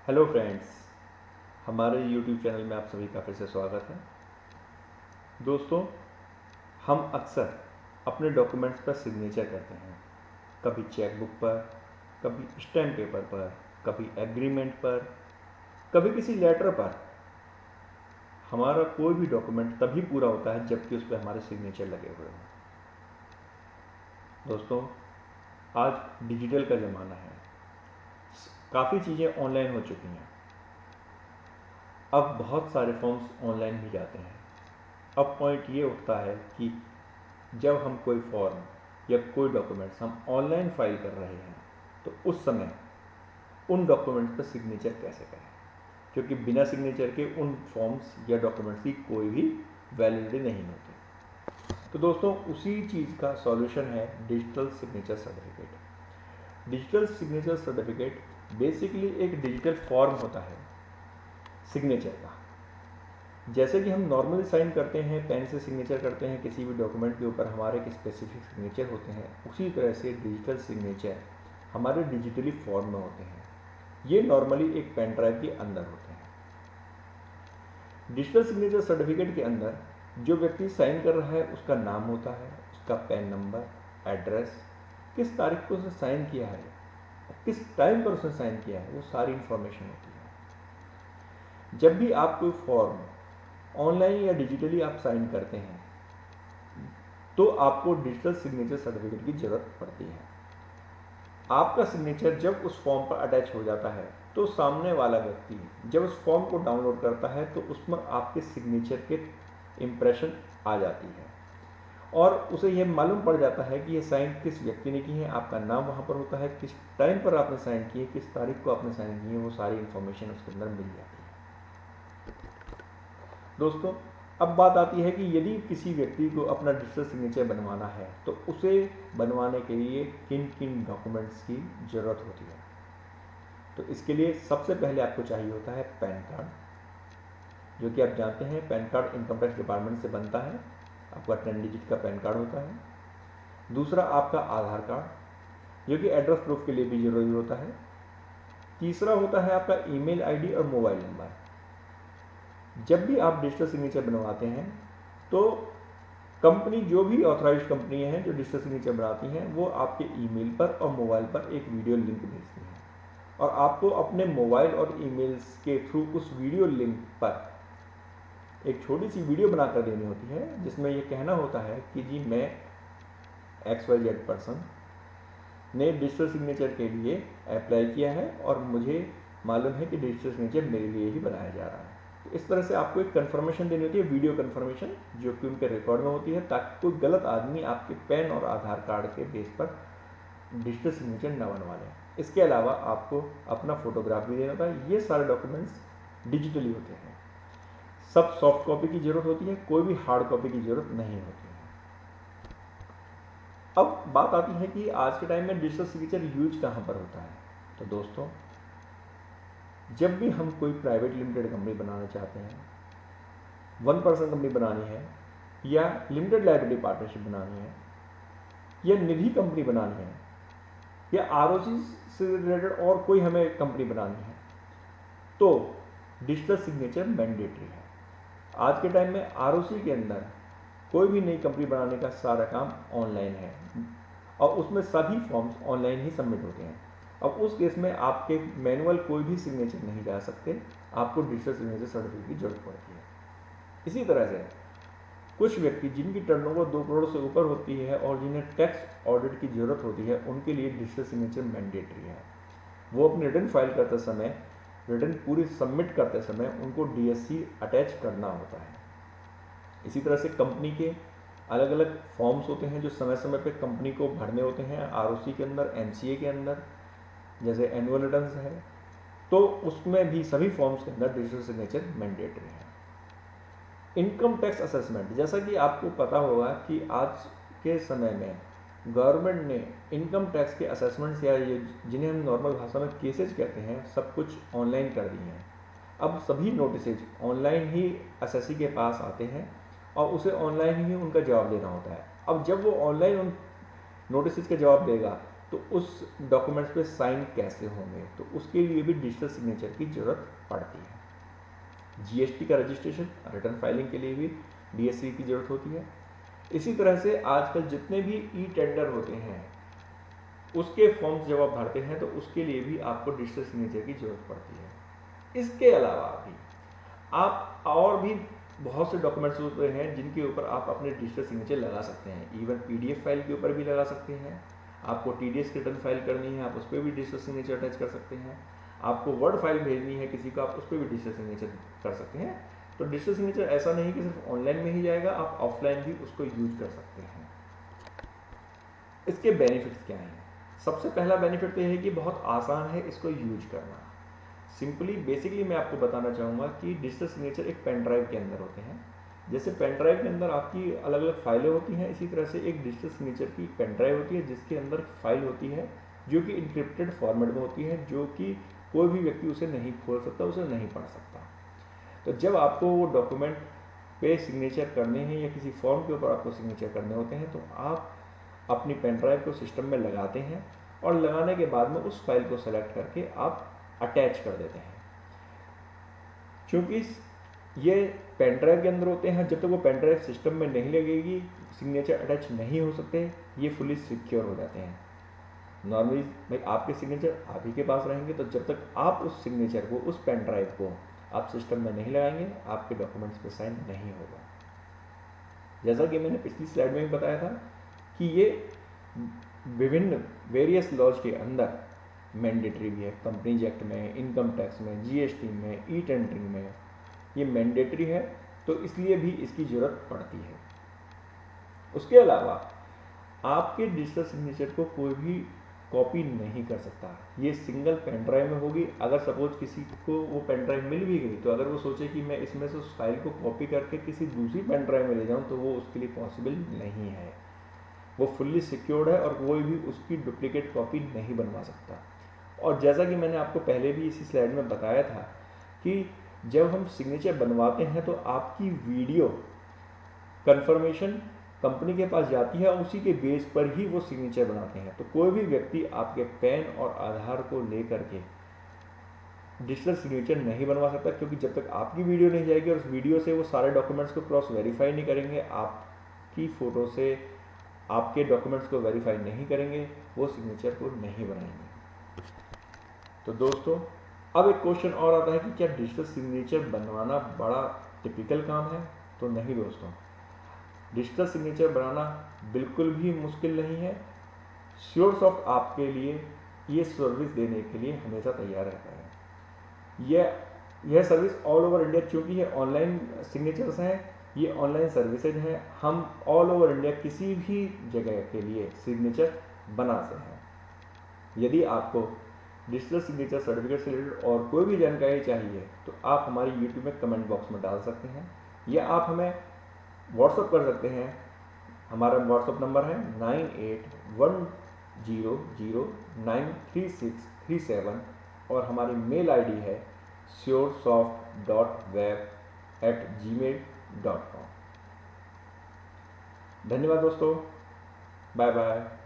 Hello friends, हमारे YouTube channel में आप सभी का फिर से स्वागत है। दोस्तों, हम अक्सर अपने डॉक्यूमेंट्स पर सिग्नेचर करते हैं। कभी चेकबुक पर, कभी स्टैम्प पेपर पर, कभी एग्रीमेंट पर, कभी किसी लेटर पर। हमारा कोई भी डॉक्यूमेंट तभी पूरा होता है जबकि उस पर हमारे सिग्नेचर लगे हुए हों। दोस्तों, आज डिजिटल का ज़माना है। काफ़ी चीज़ें ऑनलाइन हो चुकी हैं। अब बहुत सारे फॉर्म्स ऑनलाइन भी जाते हैं। अब पॉइंट ये उठता है कि जब हम कोई फॉर्म या कोई डॉक्यूमेंट्स हम ऑनलाइन फाइल कर रहे हैं तो उस समय उन डॉक्यूमेंट्स पर सिग्नेचर कैसे करें, क्योंकि बिना सिग्नेचर के उन फॉर्म्स या डॉक्यूमेंट्स की कोई भी वैलिडिटी नहीं होती। तो दोस्तों, उसी चीज़ का सॉल्यूशन है digital signature certificate. Digital signature certificate basically एक डिजिटल फॉर्म होता है सिग्नेचर का। जैसे कि हम नॉर्मली साइन करते हैं, पेन से सिग्नेचर करते हैं किसी भी डॉक्यूमेंट के ऊपर, हमारे एक स्पेसिफिक सिग्नेचर होते हैं, उसी तरह से डिजिटल सिग्नेचर हमारे डिजिटली फॉर्म में होते हैं। ये नॉर्मली एक पेन ड्राइव के अंदर होते हैं। डिजिटल सिग्नेचर सर्टिफिकेट के अंदर जो व्यक्ति साइन कर रहा है उसका नाम होता है, उसका पैन नंबर, एड्रेस, किस तारीख को उसने साइन किया है, किस टाइम पर उसने साइन किया है, वो सारी इंफॉर्मेशन होती है। जब भी आप कोई फॉर्म ऑनलाइन या डिजिटली आप साइन करते हैं तो आपको डिजिटल सिग्नेचर सर्टिफिकेट की ज़रूरत पड़ती है। आपका सिग्नेचर जब उस फॉर्म पर अटैच हो जाता है तो सामने वाला व्यक्ति जब उस फॉर्म को डाउनलोड करता है तो उसमें आपके सिग्नेचर के इम्प्रेशन आ जाती है और उसे यह मालूम पड़ जाता है कि ये साइन किस व्यक्ति ने की है। आपका नाम वहाँ पर होता है, किस टाइम पर आपने साइन किए, किस तारीख को आपने साइन किए, वो सारी इन्फॉर्मेशन उसके अंदर मिल जाती है। दोस्तों, अब बात आती है कि यदि किसी व्यक्ति को अपना डिजिटल सिग्नेचर बनवाना है तो उसे बनवाने के लिए किन किन डॉक्यूमेंट्स की ज़रूरत होती है। तो इसके लिए सबसे पहले आपको चाहिए होता है पैन कार्ड, जो कि आप जानते हैं pan card income tax department से बनता है। आपका 10 डिजिट का पैन कार्ड होता है। दूसरा आपका आधार कार्ड, जो कि एड्रेस प्रूफ के लिए भी जरूरी होता है। तीसरा होता है आपका ईमेल आईडी और मोबाइल नंबर। जब भी आप डिजिटल सिग्नेचर बनवाते हैं तो कंपनी, जो भी ऑथराइज्ड कंपनी है जो डिजिटल सिग्नेचर बनाती हैं, वो आपके ईमेल पर और मोबाइल पर एक वीडियो लिंक भेजती है और आपको अपने मोबाइल और ईमेल्स के थ्रू उस वीडियो लिंक पर एक छोटी सी वीडियो बनाकर देनी होती है, जिसमें ये कहना होता है कि जी मैं XYZ पर्सन ने डिजिटल सिग्नेचर के लिए अप्लाई किया है और मुझे मालूम है कि डिजिटल सिग्नेचर मेरे लिए ही बनाया जा रहा है। तो इस तरह से आपको एक कन्फर्मेशन देनी होती है, वीडियो कन्फर्मेशन, जो कि उनके रिकॉर्ड में होती है, ताकि कोई गलत आदमी आपके पैन और आधार कार्ड के बेस पर डिजिटल सिग्नेचर न बनवा लें। इसके अलावा आपको अपना फोटोग्राफ भी देना होता है। ये सारे डॉक्यूमेंट्स डिजिटली होते हैं। सब सॉफ्ट कॉपी की जरूरत होती है, कोई भी हार्ड कॉपी की जरूरत नहीं होती है। अब बात आती है कि आज के टाइम में डिजिटल सिग्नेचर यूज कहाँ पर होता है। तो दोस्तों, जब भी हम कोई प्राइवेट लिमिटेड कंपनी बनाना चाहते हैं, 1% कंपनी बनानी है, या लिमिटेड लाइबिलिटी पार्टनरशिप बनानी है, या निधि कंपनी बनानी है, या ROC से रिलेटेड और कोई हमें कंपनी बनानी है, तो डिजिटल सिग्नेचर मैंडेटरी है। आज के टाइम में ROC के अंदर कोई भी नई कंपनी बनाने का सारा काम ऑनलाइन है और उसमें सभी फॉर्म्स ऑनलाइन ही सबमिट होते हैं। अब उस केस में आपके मैनुअल कोई भी सिग्नेचर नहीं जा सकते, आपको डिजिटल सिग्नेचर सर्टिफिकेट की जरूरत पड़ती है। इसी तरह से कुछ व्यक्ति जिनकी टर्नओवर 2 करोड़ से ऊपर होती है और जिन्हें टैक्स ऑडिट की जरूरत होती है, उनके लिए डिजिटल सिग्नेचर मैंडेटरी है। वो अपनी रिटर्न फाइल करते समय, रिटर्न पूरी सबमिट करते समय उनको DSC अटैच करना होता है। इसी तरह से कंपनी के अलग अलग फॉर्म्स होते हैं जो समय समय पे कंपनी को भरने होते हैं, ROC के अंदर, MCA के अंदर, जैसे एनुअल रिटर्न्स है, तो उसमें भी सभी फॉर्म्स के अंदर डिजिटल सिग्नेचर मैंडेटरी है। इनकम टैक्स असेसमेंट, जैसा कि आपको पता होगा कि आज के समय में गवर्नमेंट ने इनकम टैक्स के असेसमेंट्स, या ये जिन्हें हम नॉर्मल भाषा में केसेज कहते हैं, सब कुछ ऑनलाइन कर दिए हैं। अब सभी नोटिसेज ऑनलाइन ही SSC के पास आते हैं और उसे ऑनलाइन ही उनका जवाब देना होता है। अब जब वो ऑनलाइन उन नोटिस का जवाब देगा तो उस डॉक्यूमेंट्स पे साइन कैसे होंगे, तो उसके लिए भी डिजिटल सिग्नेचर की ज़रूरत पड़ती है। जीएसटी का रजिस्ट्रेशन, रिटर्न फाइलिंग के लिए भी डीएससी की ज़रूरत होती है। इसी तरह से आजकल जितने भी ई टेंडर होते हैं उसके फॉर्म्स जब आप भरते हैं तो उसके लिए भी आपको डिजिटल सिग्नेचर की ज़रूरत पड़ती है। इसके अलावा भी आप और भी बहुत से डॉक्यूमेंट्स होते हैं जिनके ऊपर आप अपने डिजिटल सिग्नेचर लगा सकते हैं। इवन पीडीएफ फाइल के ऊपर भी लगा सकते हैं। आपको टीडीएस रिटर्न फाइल करनी है, आप उस पर भी डिजिटल सिग्नेचर अटैच कर सकते हैं। आपको वर्ड फाइल भेजनी है किसी को, आप उस पर भी डिजिटल सिग्नेचर कर सकते हैं। तो डिजिटल सिग्नेचर ऐसा नहीं कि सिर्फ ऑनलाइन में ही जाएगा, आप ऑफलाइन भी उसको यूज कर सकते हैं। इसके बेनिफिट्स क्या हैं? सबसे पहला बेनिफिट तो यह है कि बहुत आसान है इसको यूज करना। सिंपली बेसिकली मैं आपको बताना चाहूँगा कि डिजिटल सिग्नेचर एक पेन ड्राइव के अंदर होते हैं। जैसे पेन ड्राइव के अंदर आपकी अलग अलग फाइलें होती हैं, इसी तरह से एक डिजिटल सिग्नेचर की पेन ड्राइव होती है जिसके अंदर फाइल होती है जो कि इंक्रिप्टेड फॉर्मेट में होती है, जो कि कोई भी व्यक्ति उसे नहीं खोल सकता, उसे नहीं पढ़ सकता। तो जब आपको वो डॉक्यूमेंट पे सिग्नेचर करने हैं या किसी फॉर्म के ऊपर आपको सिग्नेचर करने होते हैं तो आप अपनी पेन ड्राइव को सिस्टम में लगाते हैं और लगाने के बाद में उस फाइल को सेलेक्ट करके आप अटैच कर देते हैं। क्योंकि ये पेन ड्राइव के अंदर होते हैं, जब तक वो पेन ड्राइव सिस्टम में नहीं लगेगी सिग्नेचर अटैच नहीं हो सकते, ये फुली सिक्योर हो जाते हैं। नॉर्मली भाई आपके सिग्नेचर आप ही के पास रहेंगे, तो जब तक आप उस सिग्नेचर को, उस पेन ड्राइव को आप सिस्टम में नहीं लगाएंगे, आपके डॉक्यूमेंट्स पे साइन नहीं होगा। जैसा कि मैंने पिछली स्लाइड में भी बताया था कि ये विभिन्न वेरियस लॉज के अंदर मैंडेटरी भी है। कंपनीज एक्ट में, इनकम टैक्स में, जीएसटी में, ई टेंडरिंग में ये मैंडेटरी है, तो इसलिए भी इसकी ज़रूरत पड़ती है। उसके अलावा आपके डिजिटल सिग्नेचर को कोई भी कॉपी नहीं कर सकता, ये सिंगल पेन ड्राइव में होगी। अगर सपोज किसी को वो पेन ड्राइव मिल भी गई तो अगर वो सोचे कि मैं इसमें से उस फाइल को कॉपी करके किसी दूसरी पेन ड्राइव में ले जाऊँ तो वो उसके लिए पॉसिबल नहीं है। वो फुल्ली सिक्योर्ड है और कोई भी उसकी डुप्लीकेट कॉपी नहीं बनवा सकता। और जैसा कि मैंने आपको पहले भी इसी स्लाइड में बताया था कि जब हम सिग्नेचर बनवाते हैं तो आपकी वीडियो कंफर्मेशन कंपनी के पास जाती है और उसी के बेस पर ही वो सिग्नेचर बनाते हैं। तो कोई भी व्यक्ति आपके पैन और आधार को लेकर के डिजिटल सिग्नेचर नहीं बनवा सकता, क्योंकि जब तक आपकी वीडियो नहीं जाएगी और उस वीडियो से वो सारे डॉक्यूमेंट्स को क्रॉस वेरीफाई नहीं करेंगे, आपकी फ़ोटो से आपके डॉक्यूमेंट्स को वेरीफाई नहीं करेंगे, वो सिग्नेचर को नहीं बनाएंगे। तो दोस्तों अब एक क्वेश्चन और आता है कि क्या डिजिटल सिग्नेचर बनवाना बड़ा टिपिकल काम है? तो नहीं दोस्तों, डिजिटल सिग्नेचर बनाना बिल्कुल भी मुश्किल नहीं है। श्योरसॉफ्ट आपके लिए ये सर्विस देने के लिए हमेशा तैयार रहता है। यह सर्विस ऑल ओवर इंडिया, क्योंकि ये ऑनलाइन सिग्नेचर्स हैं, ये ऑनलाइन सर्विसेज हैं, हम ऑल ओवर इंडिया किसी भी जगह के लिए सिग्नेचर बनाते हैं। यदि आपको डिजिटल सिग्नेचर सर्टिफिकेट से रिलेटेड और कोई भी जानकारी चाहिए तो आप हमारे यूट्यूब में कमेंट बॉक्स में डाल सकते हैं या आप हमें व्हाट्सअप कर सकते हैं। हमारा व्हाट्सअप नंबर है 9810093637 और हमारी मेल आईडी है suresoft.web@gmail.com। धन्यवाद दोस्तों, बाय बाय।